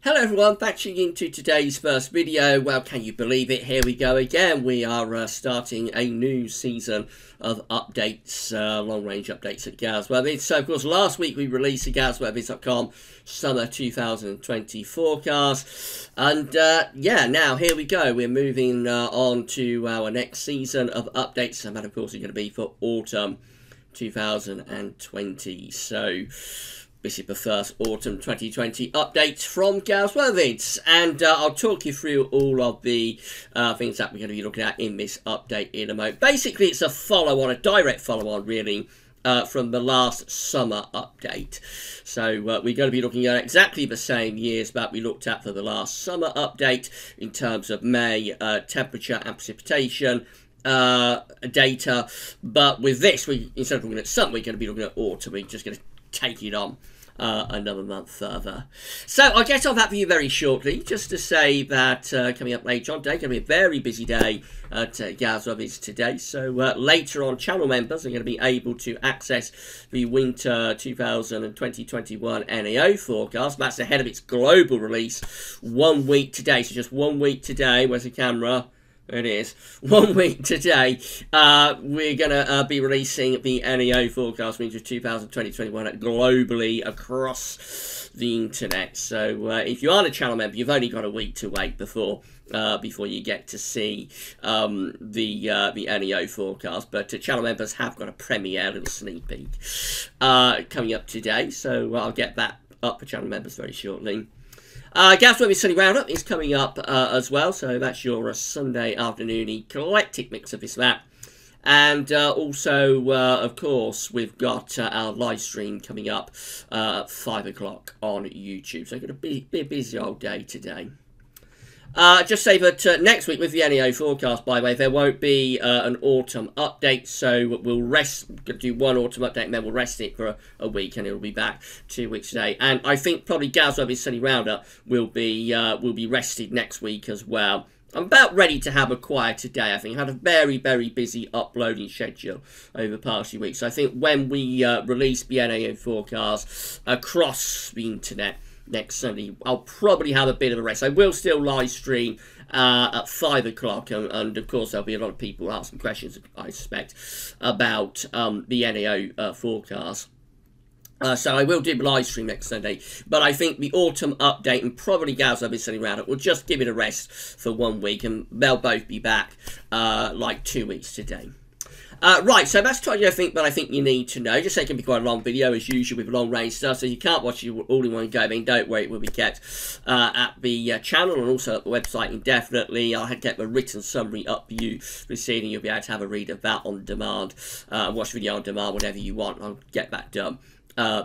Hello everyone, back into today's first video. Well, can you believe it? Here we go again. We are starting a new season of updates, long-range updates at GazWeatherVids. So, of course, last week we released the GazWeatherVids.com Summer 2020 forecast. And, yeah, now here we go. We're moving on to our next season of updates. And that, of course, is going to be for Autumn 2020. So this is the first Autumn 2020 update from GazWeatherVids, and I'll talk you through all of the things that we're going to be looking at in this update in a moment. Basically, it's a follow-on, a direct follow-on, really, from the last summer update. So we're going to be looking at exactly the same years that we looked at for the last summer update in terms of May temperature and precipitation data, but with this, instead of looking at summer, we're going to be looking at autumn. We're just going to take it on another month further. So I'll get off that for you very shortly, just to say that coming up later on today, going to be a very busy day at GazWeatherVids today. So later on, channel members are going to be able to access the Winter 2020-21 NAO forecast. That's ahead of its global release 1 week today. So just 1 week today. Where's the camera? It is 1 week today. We're going to be releasing the NAO forecast Winter 2020-21 globally across the internet. So if you aren't a channel member, you've only got a week to wait before you get to see the NAO forecast. But channel members have got a premiere, little sneak peek coming up today. So I'll get that up for channel members very shortly. GazWeatherVids Sunday Roundup is coming up as well, so that's your Sunday afternoon eclectic mix of this and that. And also, of course, we've got our live stream coming up at 5 o'clock on YouTube. So, going to be a busy old day today. Just say that next week with the NAO forecast, by the way, there won't be an autumn update, so we'll do one autumn update and then we'll rest it for a week, and it'll be back 2 weeks today. And I think probably GazWeatherVids Sunday Roundup will be rested next week as well. I'm about ready to have a quieter day, I think. I had a very, very busy uploading schedule over the past few weeks. So I think when we release the NAO forecast across the internet next Sunday, I'll probably have a bit of a rest. I will still live stream at 5 o'clock, and of course there'll be a lot of people asking questions, I suspect, about the NAO forecast. So I will do a live stream next Sunday, but I think the autumn update and probably GazWeatherVids Sunday Roundup will just give it a rest for 1 week, and they'll both be back like 2 weeks today. Right, so that's what I think you need to know. Just say it can be quite a long video, as usual, with long-range stuff, so you can't watch it all in one go. I mean, don't worry, it will be kept at the channel and also at the website indefinitely. I'll get the written summary up for you this evening. You'll be able to have a read of that on demand, watch the video on demand, whatever you want. I'll get that done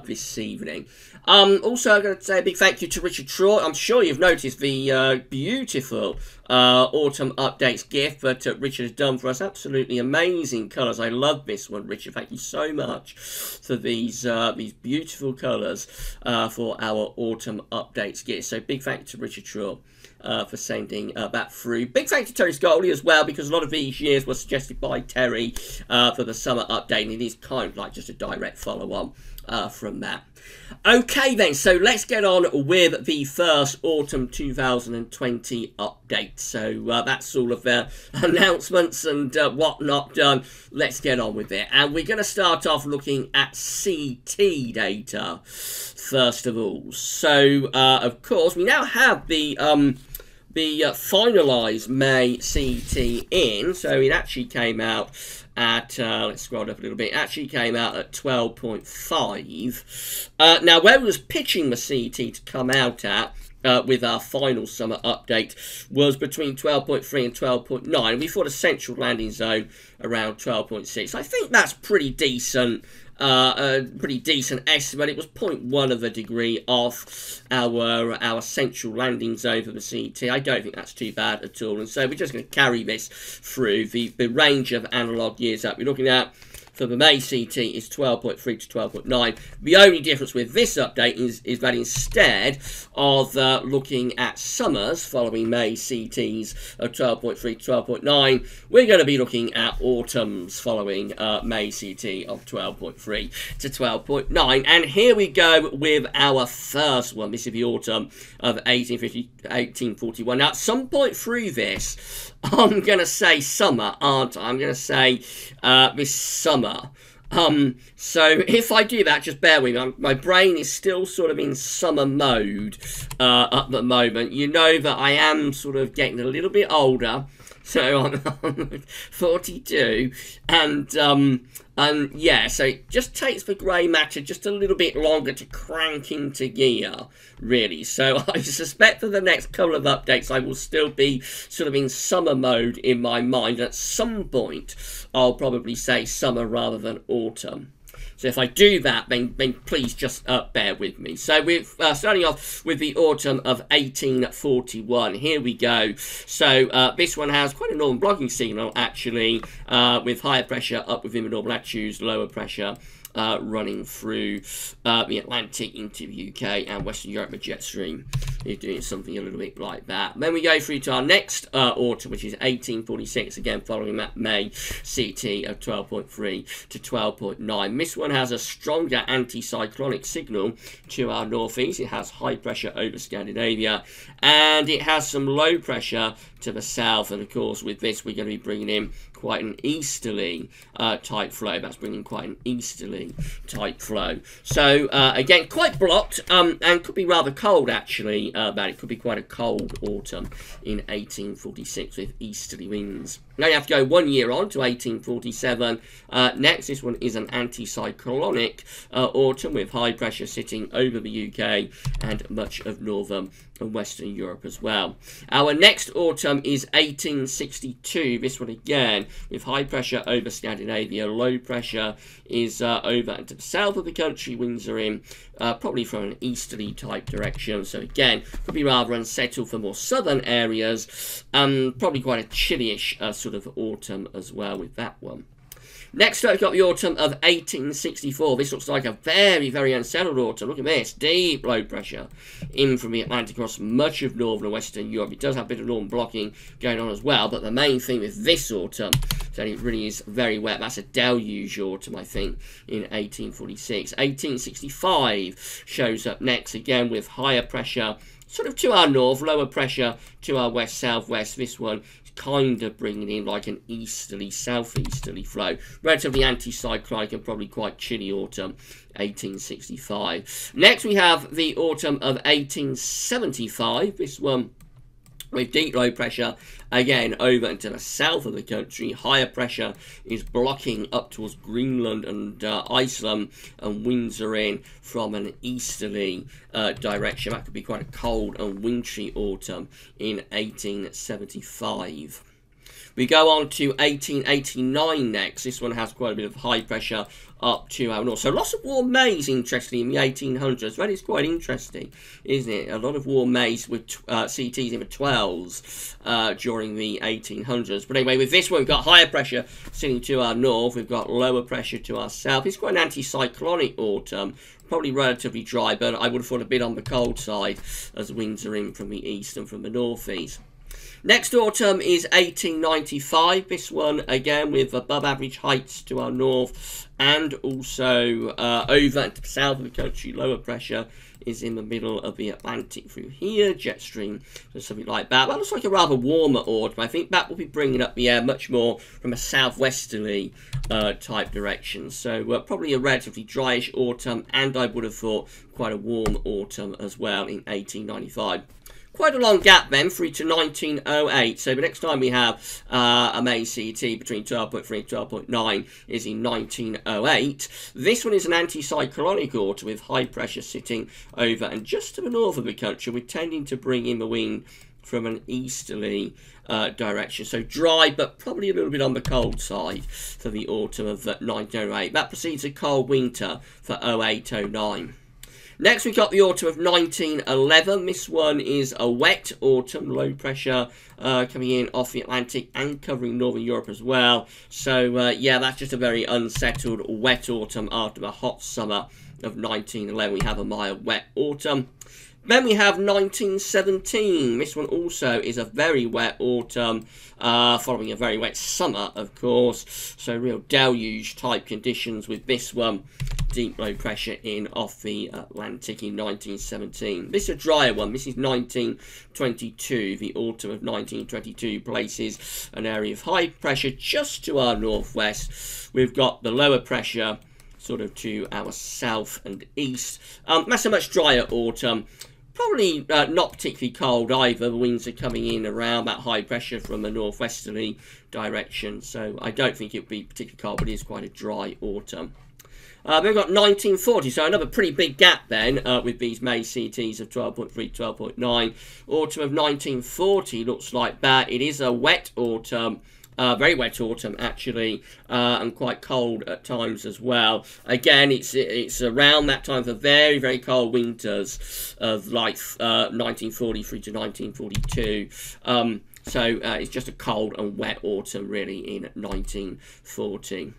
this evening. Also, I'm going to say a big thank you to Richard Troy. I'm sure you've noticed the beautiful autumn updates gift that Richard has done for us. Absolutely amazing colours. I love this one, Richard. Thank you so much for these beautiful colours for our autumn updates gift. So big thank you to Richard Troy for sending that through. Big thank you to Terry Scully as well, because a lot of these years were suggested by Terry for the summer update, and it is kind of like just a direct follow-on from that. Okay then, so let's get on with the first Autumn 2020 update. So that's all of the announcements and whatnot done. Let's get on with it. And we're going to start off looking at CET data first of all. So, of course, we now have the finalised May CET in. So it actually came out at, let's scroll up a little bit, it actually came out at 12.5. Now, where we was pitching the CET to come out at with our final summer update was between 12.3 and 12.9. We thought a central landing zone around 12.6. I think that's pretty decent. A pretty decent estimate. It was 0.1 of a degree off our central landing zone for the CET. I don't think that's too bad at all. And so we're just going to carry this through the range of analogue years that we're looking at. for the May CET is 12.3 to 12.9. The only difference with this update is that instead of looking at summers following May CETs of 12.3 to 12.9, we're going to be looking at autumns following May CET of 12.3 to 12.9. And here we go with our first one. This is the autumn of 1841. Now, at some point through this, I'm going to say summer, aren't I? I'm going to say this summer. So if I do that, just bear with me. My brain is still sort of in summer mode at the moment. You know that I am sort of getting a little bit older. So I'm 42, and yeah, so it just takes the grey matter just a little bit longer to crank into gear, really. So I suspect for the next couple of updates, I will still be sort of in summer mode in my mind. At some point, I'll probably say summer rather than autumn. So if I do that, then please just bear with me. So we're starting off with the autumn of 1841. Here we go. So this one has quite a normal blocking signal, actually, with higher pressure up within the normal latitudes, lower pressure running through the Atlantic into the UK and Western Europe with jet stream. You're doing something a little bit like that. Then we go through to our next autumn, which is 1846, again following that May CET of 12.3 to 12.9. This one has a stronger anticyclonic signal to our northeast. It has high pressure over Scandinavia, and it has some low pressure to the south. And of course, with this, we're going to be bringing in quite an easterly type flow. That's bringing quite an easterly type flow. So again, quite blocked, and could be rather cold actually. But it could be quite a cold autumn in 1846 with easterly winds. Now you have to go 1 year on to 1847. Next, this one is an anticyclonic autumn with high pressure sitting over the UK and much of northern and Western Europe as well. Our next autumn is 1862. This one again with high pressure over Scandinavia. Low pressure is over into the south of the country. Winds are in probably from an easterly type direction. So again, could be rather unsettled for more southern areas. Probably quite a chillyish sort of autumn as well with that one. Next up, we've got the autumn of 1864. This looks like a very, very unsettled autumn. Look at this. Deep low pressure in from the Atlantic across much of northern and western Europe. It does have a bit of northern blocking going on as well, but the main thing with this autumn is that it really is very wet. That's a deluge autumn, I think, in 1846. 1865 shows up next, again with higher pressure sort of to our north, lower pressure to our west-southwest. This one kind of bringing in like an easterly, southeasterly flow. Relatively anticyclonic and probably quite chilly autumn, 1865. Next we have the autumn of 1875. This one with deep low pressure, again over into the south of the country. Higher pressure is blocking up towards Greenland and Iceland, and winds are in from an easterly direction. That could be quite a cold and wintry autumn in 1875. We go on to 1889 next. This one has quite a bit of high pressure up to our north. So lots of warm Mays, interestingly, in the 1800s. That is quite interesting, isn't it? A lot of warm Mays with CTs in the 12s during the 1800s. But anyway, with this one, we've got higher pressure sitting to our north. We've got lower pressure to our south. It's quite an anticyclonic autumn. Probably relatively dry, but I would have thought a bit on the cold side as winds are in from the east and from the northeast. Next autumn is 1895. This one again with above average heights to our north and also over to the south of the country. Lower pressure is in the middle of the Atlantic through here. Jet stream or something like that. That looks like a rather warmer autumn. I think that will be bringing up the air much more from a southwesterly type direction. So probably a relatively dryish autumn, and I would have thought quite a warm autumn as well in 1895. Quite a long gap then, through to 1908. So the next time we have a May CET between 12.3 and 12.9 is in 1908. This one is an anticyclonic autumn with high pressure sitting over and just to the north of the country. We're tending to bring in the wind from an easterly direction. So dry, but probably a little bit on the cold side for the autumn of 1908. That precedes a cold winter for 08-09. Next, we've got the autumn of 1911. This one is a wet autumn, low pressure coming in off the Atlantic and covering Northern Europe as well. So, yeah, that's just a very unsettled wet autumn after a hot summer of 1911. We have a mild wet autumn. Then we have 1917. This one also is a very wet autumn, following a very wet summer, of course. So real deluge type conditions with this one. Deep low pressure in off the Atlantic in 1917. This is a drier one. This is 1922. The autumn of 1922 places an area of high pressure just to our northwest. We've got the lower pressure sort of to our south and east. That's a much drier autumn. Probably not particularly cold either. The winds are coming in around that high pressure from a northwesterly direction. So I don't think it would be particularly cold, but it is quite a dry autumn. Then we've got 1940, so another pretty big gap then with these May CETs of 12.3, 12.9. Autumn of 1940 looks like that. It is a wet autumn. Very wet autumn actually, and quite cold at times as well. Again, it's around that time for very, very cold winters of like 1943 to 1942. So it's just a cold and wet autumn really in 1940.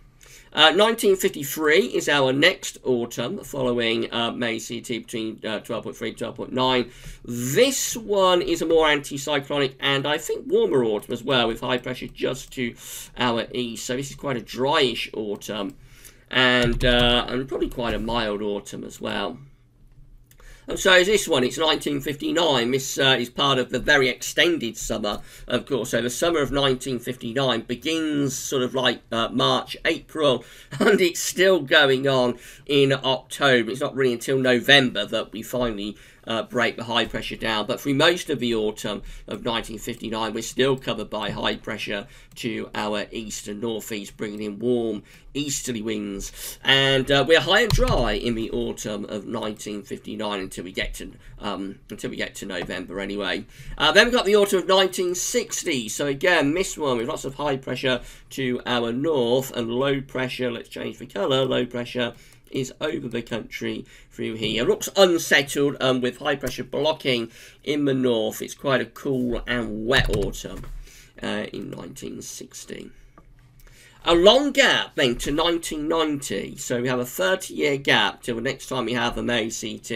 1953 is our next autumn, following May CET between 12.3 and 12.9. This one is a more anticyclonic and I think warmer autumn as well, with high pressure just to our east. So this is quite a dryish autumn, and probably quite a mild autumn as well. And so is this one. It's 1959. This is part of the very extended summer, of course. So the summer of 1959 begins sort of like March, April, and it's still going on in October. It's not really until November that we finally break the high pressure down. But through most of the autumn of 1959, we're still covered by high pressure to our east and northeast, bringing in warm easterly winds. And we're high and dry in the autumn of 1959 until we get to November anyway. Then we've got the autumn of 1960. So again, this one with lots of high pressure to our north and low pressure. Let's change the colour. Low pressure is over the country through here. It looks unsettled with high pressure blocking in the north. It's quite a cool and wet autumn in 1960. A long gap then to 1990, so we have a 30-year gap till the next time we have a May CET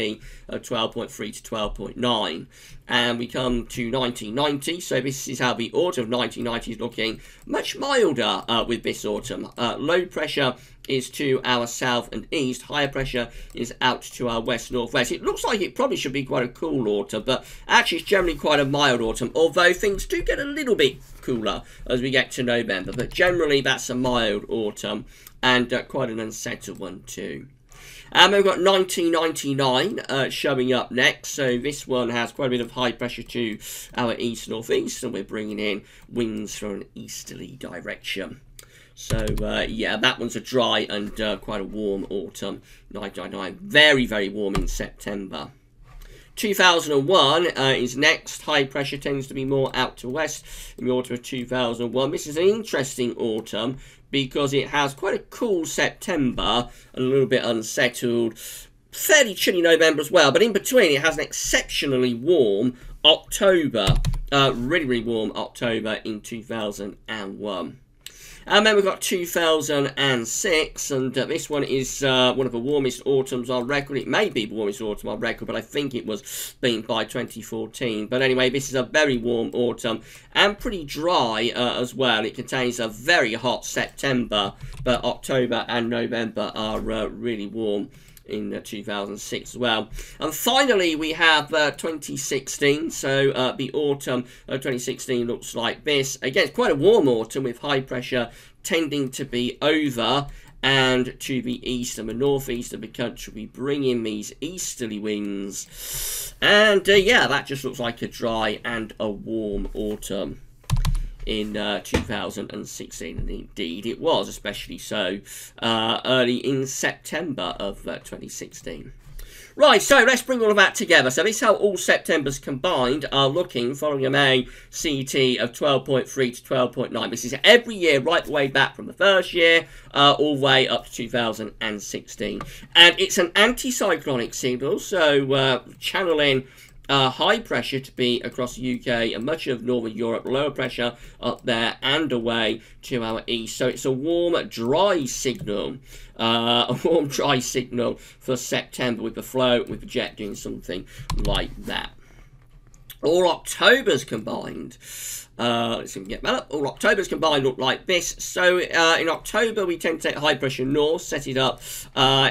of 12.3 to 12.9, and we come to 1990. So this is how the autumn of 1990 is looking. Much milder with this autumn. Low pressure is to our south and east. Higher pressure is out to our west-northwest. It looks like it probably should be quite a cool autumn, but actually it's generally quite a mild autumn, although things do get a little bit cooler as we get to November. But generally that's a mild autumn, and quite an unsettled one too. And we've got 1999 showing up next. So this one has quite a bit of high pressure to our east-northeast, and we're bringing in winds from an easterly direction. So, yeah, that one's a dry and quite a warm autumn, 1999. Very, very warm in September. 2001 is next. High pressure tends to be more out to west in the autumn of 2001. This is an interesting autumn because it has quite a cool September and a little bit unsettled. Fairly chilly November as well, but in between it has an exceptionally warm October. Really, really warm October in 2001. And then we've got 2006, and this one is one of the warmest autumns on record. It may be the warmest autumn on record, but I think it was being by 2014. But anyway, this is a very warm autumn and pretty dry as well. It contains a very hot September, but October and November are really warm in 2006 as well. And finally we have 2016. So the autumn of 2016 looks like this. Again, it's quite a warm autumn with high pressure tending to be over and to the east and the northeast of the country. We bring in these easterly winds, and yeah, that just looks like a dry and a warm autumn in 2016, and indeed it was, especially so early in September of 2016. Right, so let's bring all of that together. So this is how all Septembers combined are looking following a May CET of 12.3 to 12.9. This is every year right the way back from the first year all the way up to 2016. And it's an anticyclonic signal, so channeling high pressure to be across the UK and much of Northern Europe, lower pressure up there and away to our east. So it's a warm, dry signal, for September with the flow, with the jet doing something like that. All Octobers combined. Let's see if we can get that up. All Octobers combined look like this. So in October we tend to take high pressure north, set it up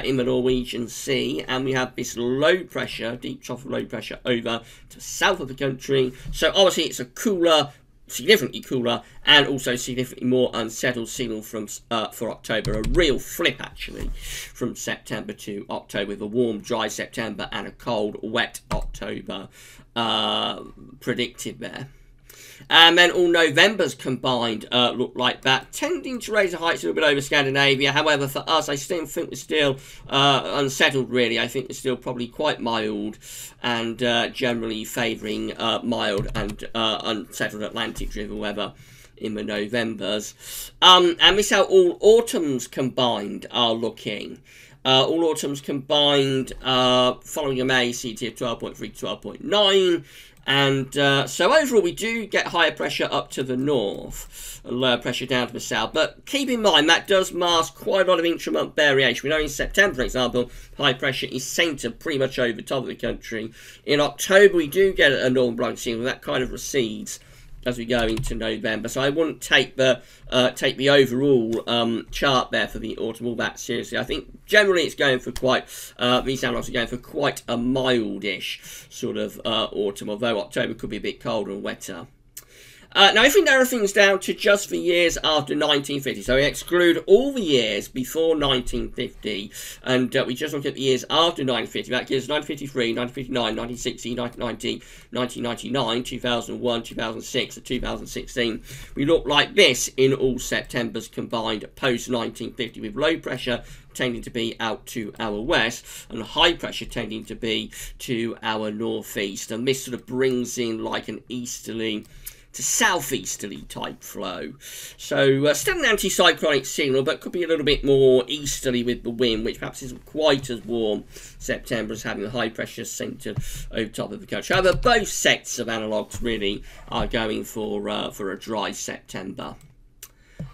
in the Norwegian Sea, and we have this low pressure, deep trough of low pressure over to the south of the country. So obviously it's a cooler, significantly cooler, and also significantly more unsettled signal from for October. A real flip actually from September to October, with a warm, dry September and a cold, wet October predicted there. And then all Novembers combined look like that, tending to raise the heights a little bit over Scandinavia. However, for us, I still think we're still unsettled, really. I think we're still probably quite mild and generally favouring mild and unsettled Atlantic-driven weather in the Novembers. And this is how all Autumns combined are looking. All Autumns combined following a May CET of 12.3 to 12.9. And so overall we do get higher pressure up to the north and lower pressure down to the south, but keep in mind that does mask quite a lot of intra-month variation. We know in September, for example, high pressure is centred pretty much over the top of the country. In October we do get a northern blowing signal that kind of recedes as we go into November, so I wouldn't take the overall chart there for the autumn all that seriously. I think generally it's going for quite these analogs are going for quite a mildish sort of autumn, although October could be a bit colder and wetter. Now, if we narrow things down to just the years after 1950, so we exclude all the years before 1950, and we just look at the years after 1950, that gives 1953, 1959, 1960, 1990, 1999, 2001, 2006, and 2016. We look like this in all Septembers combined post-1950, with low pressure tending to be out to our west and high pressure tending to be to our northeast. And this sort of brings in like an easterly to southeasterly type flow. So still an anticyclonic signal, but could be a little bit more easterly with the wind, which perhaps isn't quite as warm September as having a high pressure centred over top of the country. However, both sets of analogues really are going for a dry September.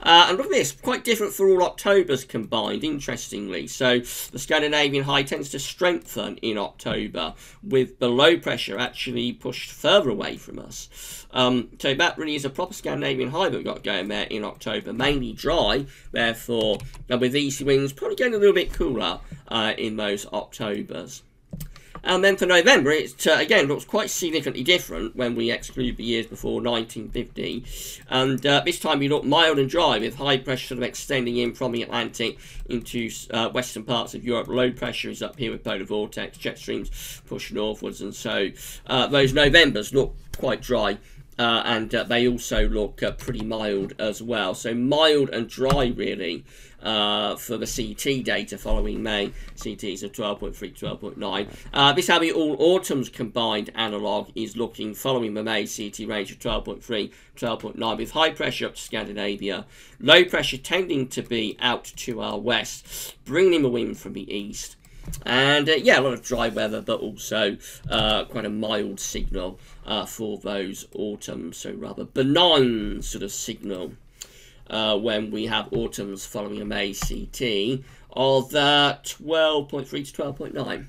And look at this, quite different for all Octobers combined, interestingly. So the Scandinavian high tends to strengthen in October, with the low pressure actually pushed further away from us. So that really is a proper Scandinavian high that we've got going there in October, mainly dry, therefore, and with easy winds, probably getting a little bit cooler in those Octobers. And then for November, it again looks quite significantly different when we exclude the years before 1950. And this time we look mild and dry, with high pressure sort of extending in from the Atlantic into western parts of Europe. Low pressure is up here with polar vortex, jet streams push northwards, and so those Novembers look quite dry. And they also look pretty mild as well. So mild and dry, really, for the CET data following May. CETs of 12.3 to 12.9. This how the all autumns combined analogue is looking following the May CET range of 12.3 to 12.9, with high pressure up to Scandinavia, low pressure tending to be out to our west, bringing in the wind from the east. And yeah, a lot of dry weather, but also quite a mild signal for those autumns. So rather benign sort of signal when we have autumns following a May CET of 12.3 to 12.9.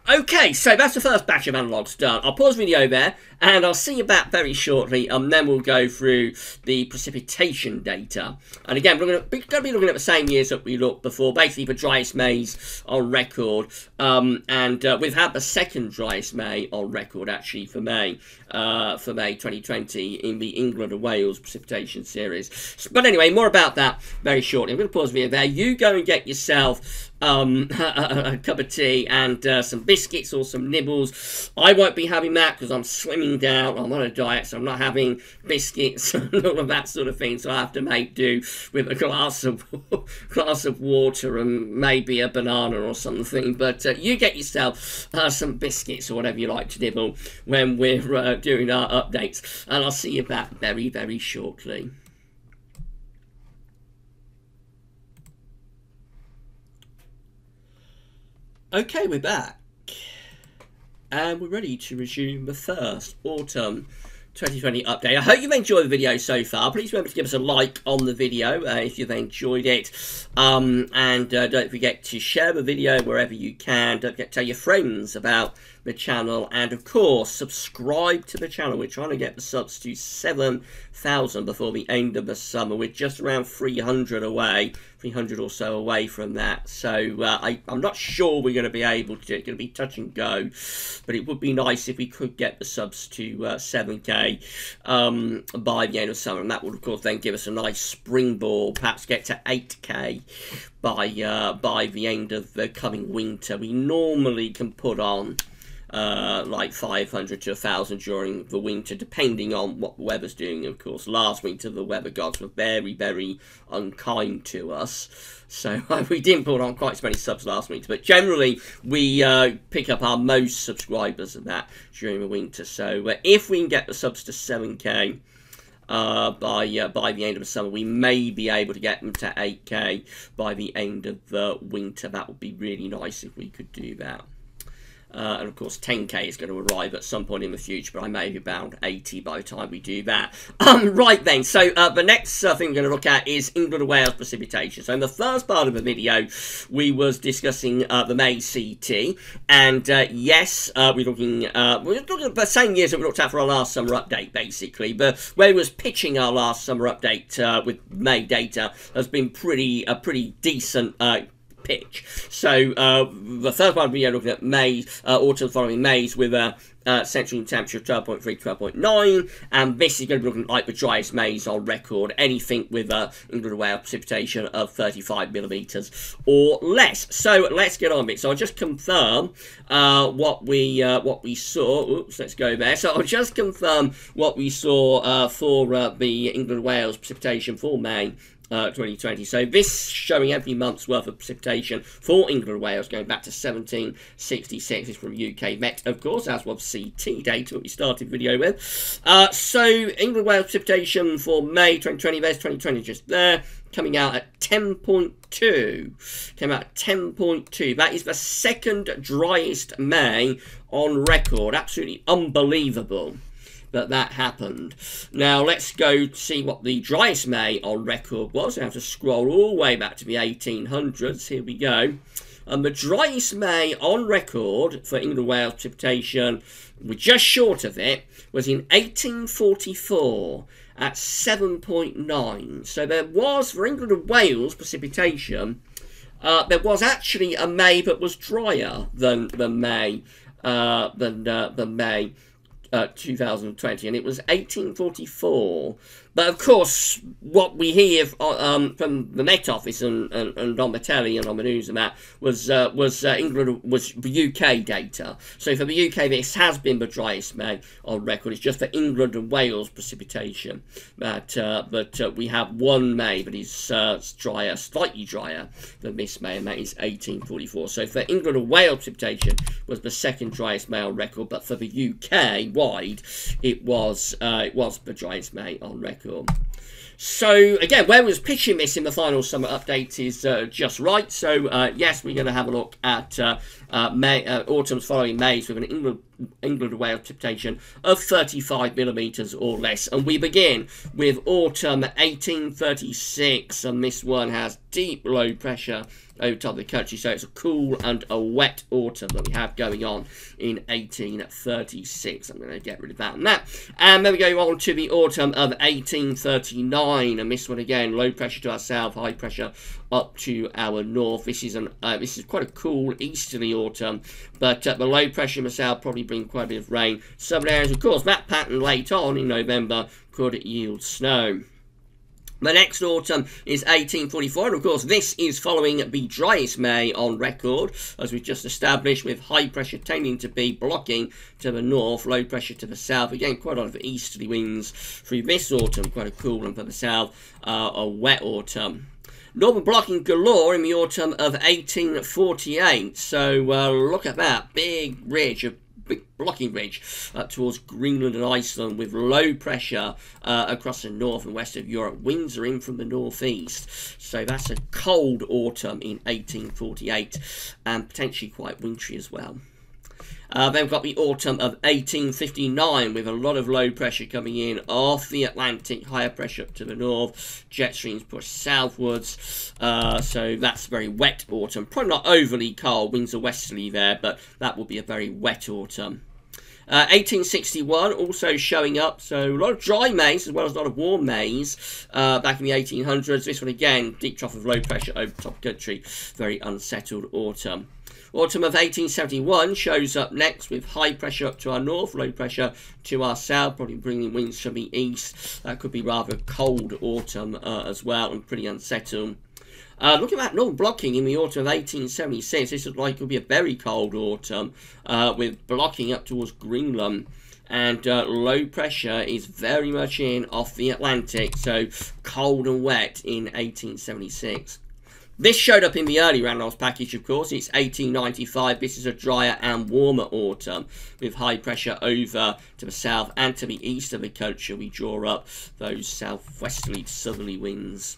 Okay, so that's the first batch of analogues done. I'll pause the video there, and I'll see you back very shortly, and then we'll go through the precipitation data. And again, we're going to be looking at the same years that we looked before, basically the driest Mays on record, and we've had the second driest May on record, actually, for May 2020 in the England and Wales precipitation series. But anyway, more about that very shortly. I'm going to pause the video there. You go and get yourself a cup of tea and some beer biscuits or some nibbles. I won't be having that because I'm slimming down. I'm on a diet, so I'm not having biscuits and all of that sort of thing. So I have to make do with a glass of water and maybe a banana or something. But you get yourself some biscuits or whatever you like to nibble when we're doing our updates. And I'll see you back very, very shortly. Okay, we're back, and we're ready to resume the first autumn 2020 update. I hope you've enjoyed the video so far. Please remember to give us a like on the video if you've enjoyed it, and don't forget to share the video wherever you can. Don't forget to tell your friends about the channel, and of course subscribe to the channel. We're trying to get the subs to 7,000 before the end of the summer. We're just around 300 away, 300 or so away from that, so I'm not sure we're going to be able to. It's going to be touch and go, but it would be nice if we could get the subs to 7k by the end of summer, and that would of course then give us a nice springboard, perhaps get to 8k by the end of the coming winter. We normally can put on like 500 to 1,000 during the winter, depending on what the weather's doing. Of course, last winter the weather gods were very, very unkind to us, so we didn't put on quite so many subs last winter, but generally we pick up our most subscribers of that during the winter. So if we can get the subs to 7k by the end of the summer, we may be able to get them to 8k by the end of the winter. That would be really nice if we could do that. And of course 10k is going to arrive at some point in the future, but I may be about 80 by the time we do that. Right then, so the next thing we're going to look at is England and Wales precipitation. So in the first part of the video we was discussing the May CET, and yes, we're looking at the same years that we looked at for our last summer update basically, but where we was pitching our last summer update with May data has been a pretty decent pitch. So the first one we are looking at May, autumn following May's with a central temperature of 12.3, 12.9, and this is going to be looking like the driest May's on record, anything with England and Wales precipitation of 35 millimeters or less. So let's get on with it. So I'll just confirm what we saw. Oops, let's go there. So I'll just confirm what we saw for the England and Wales precipitation for May 2020. So this showing every month's worth of precipitation for England and Wales going back to 1766. Is from UK Met, of course, as was CT data that we started the video with. So England and Wales precipitation for May 2020, there's 2020 just there, coming out at 10.2. Came out at 10.2. That is the second driest May on record. Absolutely unbelievable that happened. Now let's go see what the driest May on record was. I have to scroll all the way back to the 1800s. Here we go. And the driest May on record for England and Wales precipitation, we're just short of it, was in 1844 at 7.9. So there was, for England and Wales precipitation, there was actually a May that was drier than May 2020, and it was 1844. But of course, what we hear from the Met Office and on the telly and on the news and that was England was the UK data. So for the UK, this has been the driest May on record. It's just for England and Wales precipitation that we have one May that is drier, slightly drier than this May, and that is 1844. So for England and Wales precipitation was the second driest May on record, but for the UK wide, it was the driest May on record. So again, where we was pitching this in the final summer update is just right. So yes, we're going to have a look at autumns following May's with an England and Wales precipitation of 35 millimeters or less, and we begin with autumn 1836, and this one has deep low pressure over top of the country, so it's a cool and a wet autumn that we have going on in 1836. I'm going to get rid of that and that, and then we go on to the autumn of 1839, and this one again, low pressure to our south, high pressure up to our north. This is quite a cool easterly autumn, but the low pressure in the south probably bring quite a bit of rain. Southern areas, of course, that pattern late on in November could yield snow. The next autumn is 1844, and of course this is following the driest May on record, as we've just established, with high pressure tending to be blocking to the north, low pressure to the south. Again, quite a lot of easterly winds through this autumn, quite a cool, and for the south, a wet autumn. Northern blocking galore in the autumn of 1848, so look at that, big blocking ridge towards Greenland and Iceland, with low pressure across the north and west of Europe. Winds are in from the northeast, so that's a cold autumn in 1848 and potentially quite wintry as well. Then we've got the autumn of 1859 with a lot of low pressure coming in off the Atlantic, higher pressure up to the north, jet streams push southwards, so that's a very wet autumn. Probably not overly cold, winds are westerly there, but that will be a very wet autumn. 1861 also showing up, so a lot of dry Mays as well as a lot of warm Mays back in the 1800s. This one again, deep trough of low pressure over top country, very unsettled autumn. Autumn of 1871 shows up next with high pressure up to our north, low pressure to our south, probably bringing winds from the east. That could be rather cold autumn as well, and pretty unsettled. Looking at northern blocking in the autumn of 1876, this looks like it will be a very cold autumn with blocking up towards Greenland. And low pressure is very much in off the Atlantic, so cold and wet in 1876. This showed up in the early Randolph's package, of course. It's 1895. This is a drier and warmer autumn with high pressure over to the south and to the east of the country. We draw up those southwesterly to southerly winds.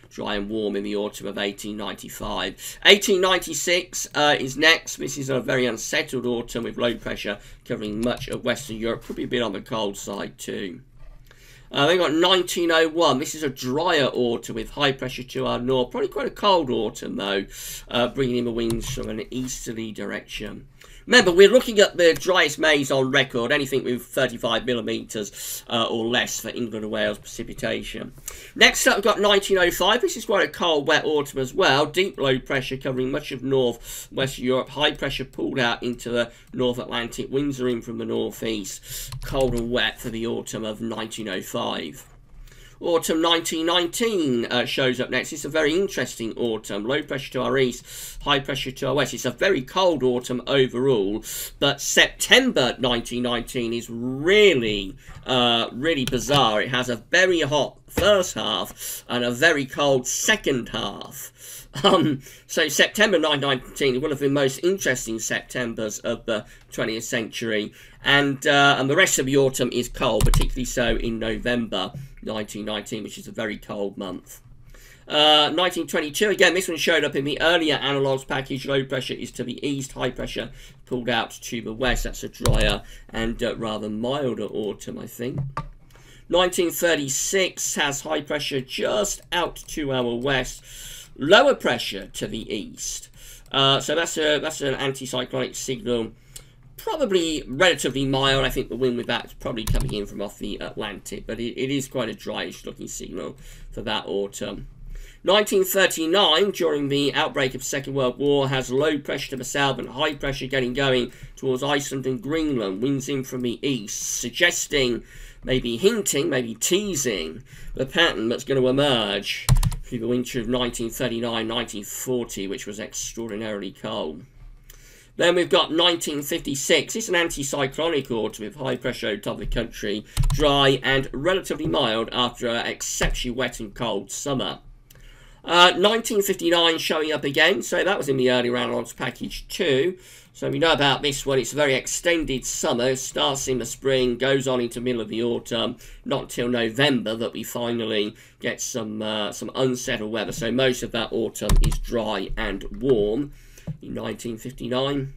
Dry and warm in the autumn of 1895. 1896 is next. This is a very unsettled autumn with low pressure covering much of Western Europe. Could be a bit on the cold side too. Then got 1901. This is a drier autumn with high pressure to our north. Probably quite a cold autumn though, bringing in the winds from an easterly direction. Remember, we're looking at the driest Mays on record, anything with 35 millimetres or less for England and Wales precipitation. Next up, we've got 1905. This is quite a cold, wet autumn as well. Deep low pressure covering much of north-west Europe. High pressure pulled out into the North Atlantic. Winds are in from the northeast. Cold and wet for the autumn of 1905. Autumn 1919 shows up next. It's a very interesting autumn. Low pressure to our east, high pressure to our west. It's a very cold autumn overall, but September 1919 is really bizarre. It has a very hot first half and a very cold second half. So September 1919 is one of the most interesting Septembers of the 20th century, and the rest of the autumn is cold, particularly so in November 1919, which is a very cold month. 1922, again, this one showed up in the earlier analogues package. Low pressure is to the east, high pressure pulled out to the west. That's a drier and rather milder autumn, I think. 1936 has high pressure just out to our west, lower pressure to the east. So that's an anticyclonic signal, probably relatively mild. I think the wind with that is probably coming in from off the Atlantic, but it is quite a dryish looking signal for that autumn. 1939, during the outbreak of the Second World War, has low pressure to the south and high pressure getting going towards Iceland and Greenland. Winds in from the east, suggesting, maybe hinting, maybe teasing the pattern that's going to emerge through the winter of 1939-1940, which was extraordinarily cold. Then we've got 1956. It's an anticyclonic autumn with high pressure over top of the country, dry and relatively mild after an exceptionally wet and cold summer. 1959 showing up again, so that was in the early analogues package too. So we know about this one. It's a very extended summer. It starts in the spring, goes on into the middle of the autumn. Not until November that we finally get some unsettled weather. So most of that autumn is dry and warm in 1959.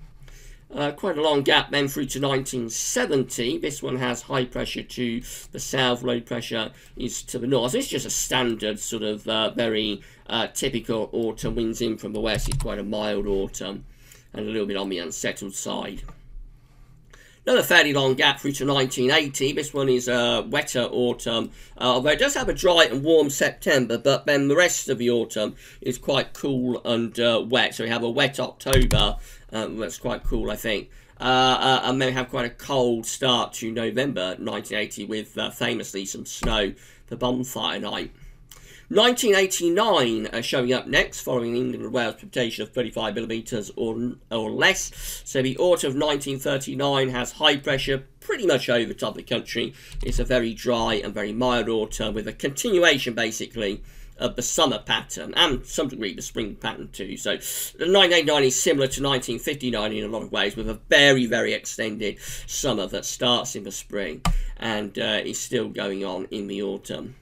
Quite a long gap then through to 1970. This one has high pressure to the south, low pressure is to the north. So it's just a standard sort of very typical autumn. Winds in from the west. It's quite a mild autumn and a little bit on the unsettled side. Another fairly long gap through to 1980. This one is a wetter autumn, although it does have a dry and warm September, but then the rest of the autumn is quite cool and wet. So we have a wet October, that's quite cool, I think. And then we have quite a cold start to November 1980 with famously some snow for bonfire night. 1989 showing up next, following England and Wales precipitation of 35mm or less. So the autumn of 1939 has high pressure pretty much over top of the country. It's a very dry and very mild autumn with a continuation basically of the summer pattern and to some degree the spring pattern too. So the 1989 is similar to 1959 in a lot of ways, with a very, very extended summer that starts in the spring and is still going on in the autumn.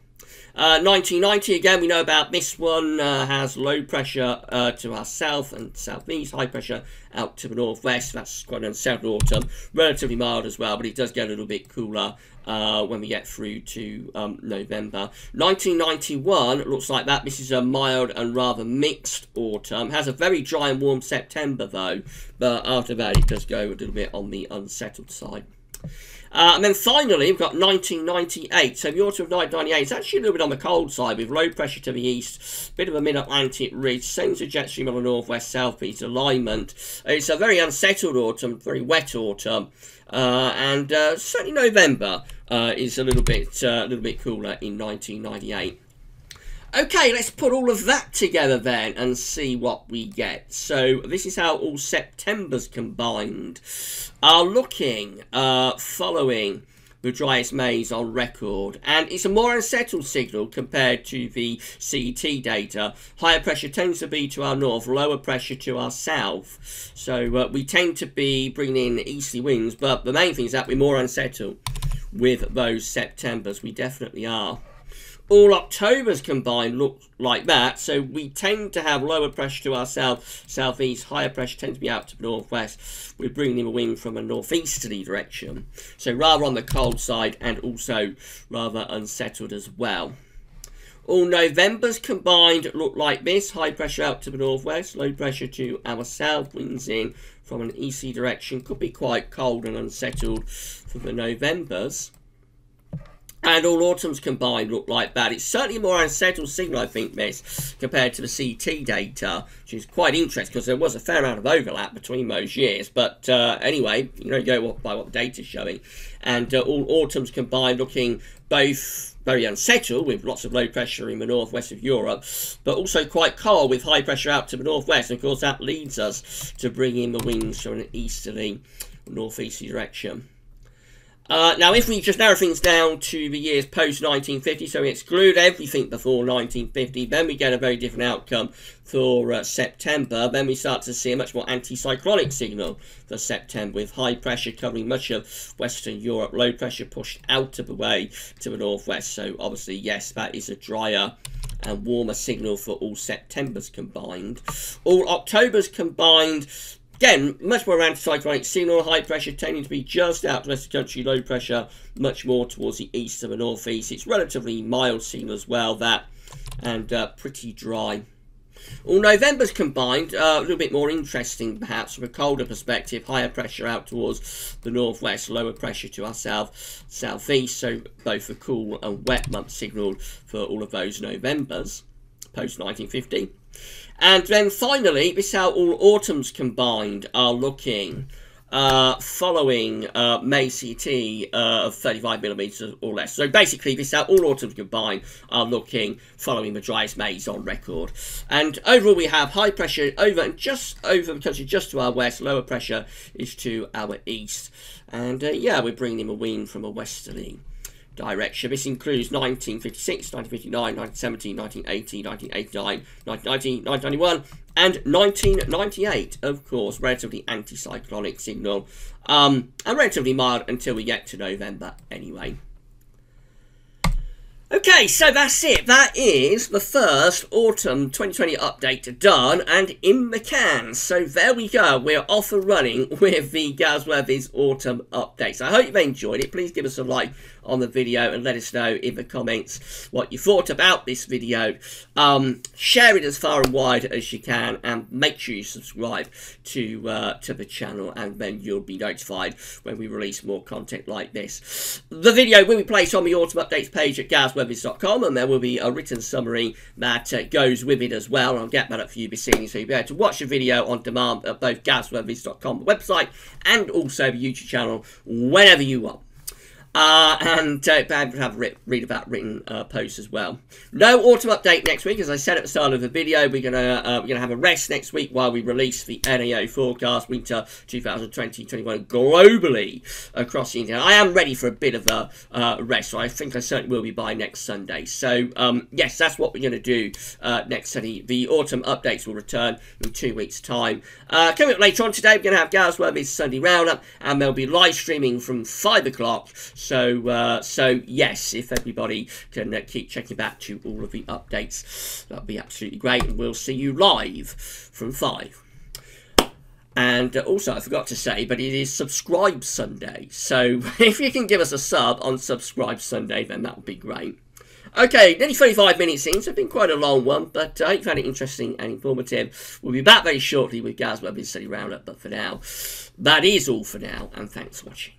1990, again, we know about this one, has low pressure to our south and southeast, high pressure out to the northwest. That's quite an unsettled autumn, relatively mild as well, but it does get a little bit cooler when we get through to November. 1991 looks like that. This is a mild and rather mixed autumn. Has a very dry and warm September though, but after that it does go a little bit on the unsettled side. And then finally, we've got 1998. So the autumn of 1998 is actually a little bit on the cold side, with low pressure to the east, bit of a mid-Atlantic ridge, same trajectory on the northwest-southeast alignment. It's a very unsettled autumn, very wet autumn, and certainly November is a little bit cooler in 1998. Okay, let's put all of that together then and see what we get. So this is how all Septembers combined are looking following the driest Mays on record. And it's a more unsettled signal compared to the CET data. Higher pressure tends to be to our north, lower pressure to our south. So we tend to be bringing in easterly winds, but the main thing is that we're more unsettled with those Septembers. We definitely are. All Octobers combined look like that, so we tend to have lower pressure to our south, southeast, higher pressure tends to be out to the northwest. We're bringing in a wind from a northeasterly direction, so rather on the cold side and also rather unsettled as well. All Novembers combined look like this: high pressure out to the northwest, low pressure to our south, winds in from an easterly direction. Could be quite cold and unsettled for the Novembers. And all autumns combined look like that. It's certainly a more unsettled signal, I think, this, compared to the CET data, which is quite interesting because there was a fair amount of overlap between those years. But anyway, you know, go by what the data's showing. And all autumns combined looking both very unsettled, with lots of low pressure in the northwest of Europe, but also quite cold with high pressure out to the northwest. And of course, that leads us to bring in the winds from an easterly, northeasterly direction. Now, if we just narrow things down to the years post-1950, so we exclude everything before 1950, then we get a very different outcome for September. Then we start to see a much more anticyclonic signal for September, with high pressure covering much of Western Europe, low pressure pushed out of the way to the northwest. So obviously, yes, that is a drier and warmer signal for all Septembers combined. All Octobers combined, again, much more anticyclonic signal, high pressure tending to be just out the rest of the country, low pressure much more towards the east and the northeast. It's relatively mild signal as well, that, and pretty dry. All Novembers combined, a little bit more interesting perhaps from a colder perspective. Higher pressure out towards the northwest, lower pressure to our south, southeast. So both a cool and wet month signal for all of those Novembers post 1950. And then finally, this is how all autumns combined are looking following May CET of 35mm or less. So basically, this is how all autumns combined are looking following the driest Mays on record. And overall, we have high pressure over and just over the country, just to our west. Lower pressure is to our east. And yeah, we're bringing in a wind from a westerly direction. This includes 1956, 1959, 1970, 1980, 1989, 1990, 1991, and 1998, of course. Relatively anticyclonic signal, and relatively mild until we get to November anyway. Okay, so that's it. That is the first autumn 2020 update done and in the can. So there we go. We're off and running with the Galsworthy's autumn updates. I hope you've enjoyed it. Please give us a like on the video and let us know in the comments what you thought about this video. Share it as far and wide as you can, and make sure you subscribe to the channel, and then you'll be notified when we release more content like this. The video will be placed on the autumn updates page at galsworthy's.com, and there will be a written summary that goes with it as well. I'll get that up for you this evening, so you'll be able to watch the video on demand at both galsworthy's.com, the website, and also the YouTube channel whenever you want. and read about written posts as well. No autumn update next week, as I said at the start of the video. We're gonna have a rest next week while we release the NAO forecast winter 2020-21 globally across the internet. I am ready for a bit of a rest, so I think I certainly will be by next Sunday. So yes, that's what we're going to do next Sunday. The autumn updates will return in 2 weeks' time. Coming up later on today, we're going to have Gareth's Worthy's Sunday Roundup, and they'll be live streaming from 5 o'clock. So yes, if everybody can keep checking back to all of the updates, that'll be absolutely great, and we'll see you live from 5. And also, I forgot to say, but it is Subscribe Sunday. So if you can give us a sub on Subscribe Sunday, then that would be great. Okay, nearly 35 minutes in, so it's been quite a long one, but I hope you found it interesting and informative. We'll be back very shortly with Gareth's Worthy's Study Roundup, but for now, that is all for now, and thanks for watching.